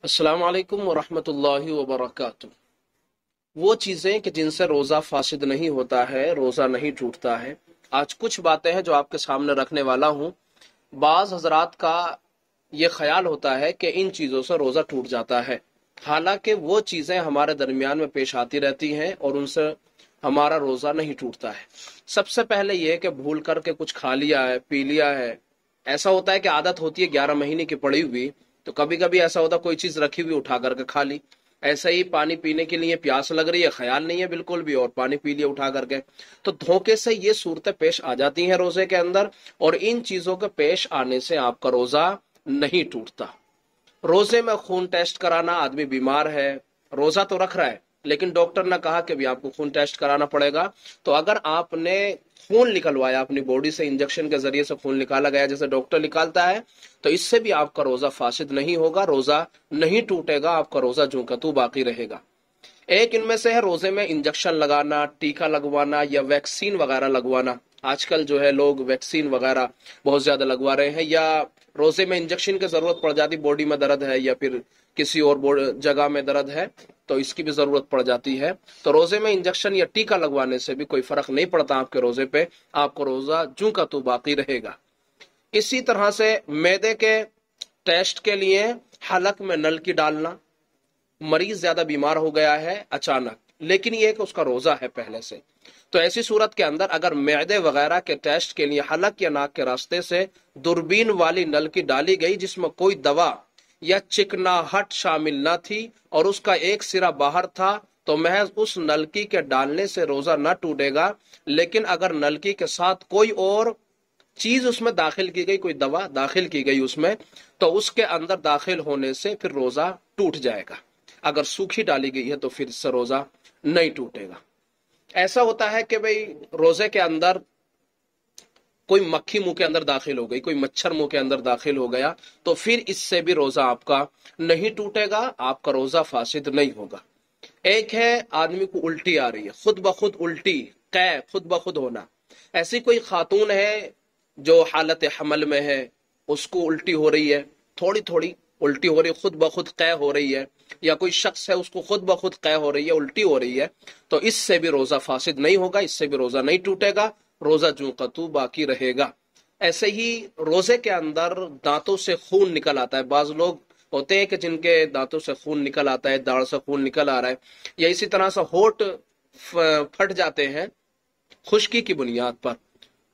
अस्सलाम वालेकुम वरहमतुल्लाहि वबरकातुह। वो चीज़ें कि जिनसे रोज़ा फासिद नहीं होता है, रोज़ा नहीं टूटता है। आज कुछ बातें हैं जो आपके सामने रखने वाला हूँ। बाज़ हजरात का ये ख्याल होता है कि इन चीज़ों से रोज़ा टूट जाता है, हालांकि वो चीज़ें हमारे दरमियान में पेश आती रहती हैं और उनसे हमारा रोज़ा नहीं टूटता है। सबसे पहले ये कि भूल करके कुछ खा लिया है, पी लिया है। ऐसा होता है कि आदत होती है 11 महीने की पड़ी हुई, तो कभी कभी ऐसा होता है कोई चीज़ रखी हुई उठा करके खा ली। ऐसे ही पानी पीने के लिए प्यास लग रही है, ख्याल नहीं है बिल्कुल भी, और पानी पी लिया उठा करके। तो धोखे से ये सूरतें पेश आ जाती हैं रोजे के अंदर, और इन चीजों के पेश आने से आपका रोजा नहीं टूटता। रोजे में खून टेस्ट कराना, आदमी बीमार है, रोजा तो रख रहा है लेकिन डॉक्टर ने कहा कि भी आपको खून टेस्ट कराना पड़ेगा। तो अगर आपने खून निकलवाया, अपनी बॉडी से इंजेक्शन के जरिए से खून निकाला गया जैसे डॉक्टर निकालता है, तो इससे भी आपका रोजा फासिद नहीं होगा, रोजा नहीं टूटेगा, आपका रोजा जूं का तू बाकी रहेगा। एक इनमें से है रोजे में इंजेक्शन लगाना, टीका लगवाना या वैक्सीन वगैरह लगवाना। आजकल जो है लोग वैक्सीन वगैरह बहुत ज्यादा लगवा रहे हैं, या रोजे में इंजेक्शन की जरूरत पड़ जाती, बॉडी में दर्द है या फिर किसी और जगह में दर्द है तो इसकी भी जरूरत पड़ जाती है। तो रोजे में इंजेक्शन या टीका लगवाने से भी कोई फर्क नहीं पड़ता आपके रोजे पे, आपको रोजा जूं का तू बाकी रहेगा। इसी तरह से मैदे के टेस्ट के लिए हलक में नलकी डालना, मरीज ज्यादा बीमार हो गया है अचानक, लेकिन ये कि उसका रोजा है पहले से, तो ऐसी सूरत के अंदर अगर मैदे वगैरह के टेस्ट के लिए हलक या नाक के रास्ते से दूरबीन वाली नलकी डाली गई जिसमें कोई दवा या चिकनाहट शामिल न थी और उसका एक सिरा बाहर था, तो महज उस नलकी के डालने से रोजा न टूटेगा। लेकिन अगर नलकी के साथ कोई और चीज उसमें दाखिल की गई, कोई दवा दाखिल की गई उसमें, तो उसके अंदर दाखिल होने से फिर रोजा टूट जाएगा। अगर सूखी डाली गई है तो फिर इससे रोजा नहीं टूटेगा। ऐसा होता है कि भाई रोजे के अंदर कोई मक्खी मुंह के अंदर दाखिल हो गई, कोई मच्छर मुंह के अंदर दाखिल हो गया, तो फिर इससे भी रोजा आपका नहीं टूटेगा, आपका रोजा फासिद नहीं होगा। एक है आदमी को उल्टी आ रही है, खुद ब खुद उल्टी, कै खुद ब खुद होना। ऐसी कोई खातून है जो हालत हमल में है, उसको उल्टी हो रही है, थोड़ी थोड़ी उल्टी हो रही है, खुद ब खुद कै हो रही है, या कोई शख्स है उसको खुद ब खुद कै हो रही है, उल्टी हो रही है, तो इससे भी रोजा फासिद नहीं होगा, इससे भी रोजा नहीं टूटेगा, रोजा जूं का तू बाकी रहेगा। ऐसे ही रोजे के अंदर दांतों से खून निकल आता है। बाज लोग होते हैं कि जिनके दांतों से खून निकल आता है, दाढ़ से खून निकल आ रहा है, या इसी तरह से होठ फट जाते हैं खुश्की की बुनियाद पर,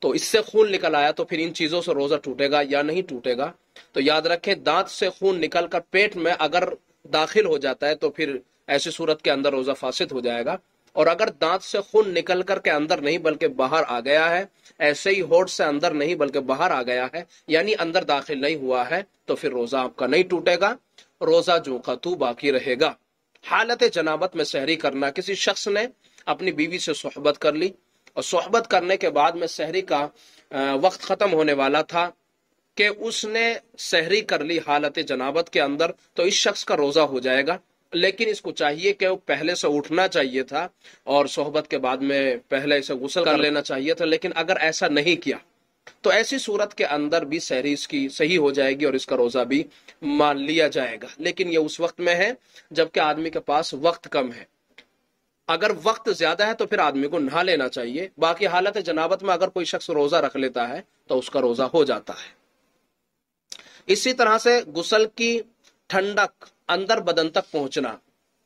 तो इससे खून निकल आया, तो फिर इन चीजों से रोजा टूटेगा या नहीं टूटेगा। तो याद रखें, दांत से खून निकलकर पेट में अगर दाखिल हो जाता है तो फिर ऐसी सूरत के अंदर रोजा फासिद हो जाएगा। और अगर दांत से खून निकल कर के अंदर नहीं बल्कि बाहर आ गया है, ऐसे ही होठ से अंदर नहीं बल्कि बाहर आ गया है, यानी अंदर दाखिल नहीं हुआ है, तो फिर रोजा आपका नहीं टूटेगा, रोजा जो का तू बाकी रहेगा। हालत जनाबत में सहरी करना, किसी शख्स ने अपनी बीवी से सोहबत कर ली और सोहबत करने के बाद में सहरी का वक्त खत्म होने वाला था कि उसने सहरी कर ली हालत जनाबत के अंदर, तो इस शख्स का रोजा हो जाएगा। लेकिन इसको चाहिए कि वो पहले से उठना चाहिए था और सोहबत के बाद में पहले से गुस्ल कर लेना चाहिए था, लेकिन अगर ऐसा नहीं किया तो ऐसी सूरत के अंदर भी सहरी इसकी सही हो जाएगी और इसका रोजा भी मान लिया जाएगा। लेकिन ये उस वक्त में है जबकि आदमी के पास वक्त कम है। अगर वक्त ज्यादा है तो फिर आदमी को नहा लेना चाहिए। बाकी हालत जनाबत में अगर कोई शख्स रोजा रख लेता है तो उसका रोजा हो जाता है। इसी तरह से गुस्ल की ठंडक अंदर बदन तक पहुंचना,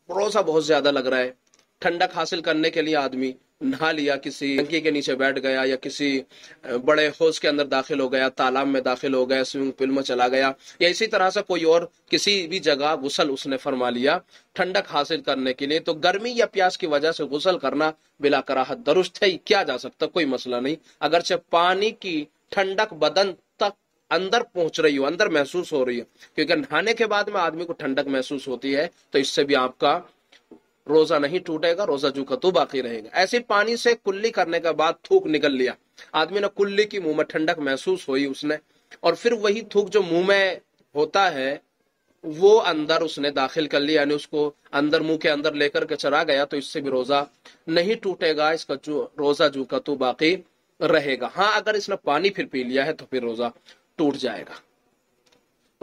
रोजा बहुत ज्यादा लग रहा है, ठंडक हासिल करने के लिए आदमी नहा लिया, किसी टंकी के नीचे बैठ गया या किसी बड़े हौज के अंदर दाखिल हो गया, तालाब में दाखिल हो गया, स्विमिंग पूल में चला गया, या इसी तरह से कोई और किसी भी जगह गुस्ल उसने फरमा लिया ठंडक हासिल करने के लिए, तो गर्मी या प्यास की वजह से गुस्ल करना बिला कराहत दुरुस्त है, किया जा सकता, कोई मसला नहीं। अगरचे पानी की ठंडक बदन तक अंदर पहुंच रही हो, अंदर महसूस हो रही है, क्योंकि नहाने के बाद में आदमी को ठंडक महसूस होती है, तो इससे भी आपका रोजा नहीं टूटेगा, रोजा जू का तू बाकी रहेगा। ऐसे पानी से कुल्ली करने के बाद थूक निकल लिया, आदमी ने कुल्ली की, मुंह में ठंडक महसूस हुई उसने, और फिर वही थूक जो मुंह में होता है वो अंदर उसने दाखिल कर लिया, यानी उसको अंदर मुंह के अंदर लेकर के चला गया, तो इससे भी रोजा नहीं टूटेगा, इसका जो रोजा जू का तू बाकी रहेगा। हाँ, अगर इसने पानी फिर पी लिया है तो फिर रोजा टूट जाएगा।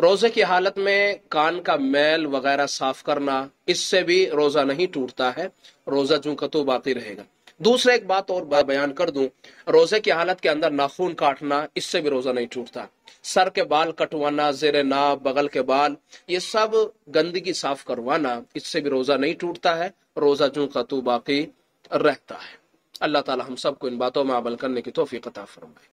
روزے کی حالت میں کان کا میل وغیرہ صاف کرنا، اس سے بھی روزہ نہیں ٹوٹتا ہے، روزہ جوں کا تو باقی رہے گا۔ دوسرا ایک بات اور بیان کر دوں، روزے کی حالت کے اندر ناخون کاٹنا، اس سے بھی روزہ نہیں ٹوٹتا۔ سر کے بال کٹوانا، زیر ناف، بغل کے بال، یہ سب گندگی صاف کروانا، اس سے بھی روزہ نہیں ٹوٹتا ہے، روزہ جوں کا تو باقی رہتا ہے۔ اللہ تعالی ہم سب کو ان باتوں میں عمل کرنے کی توفیق عطا فرمائے۔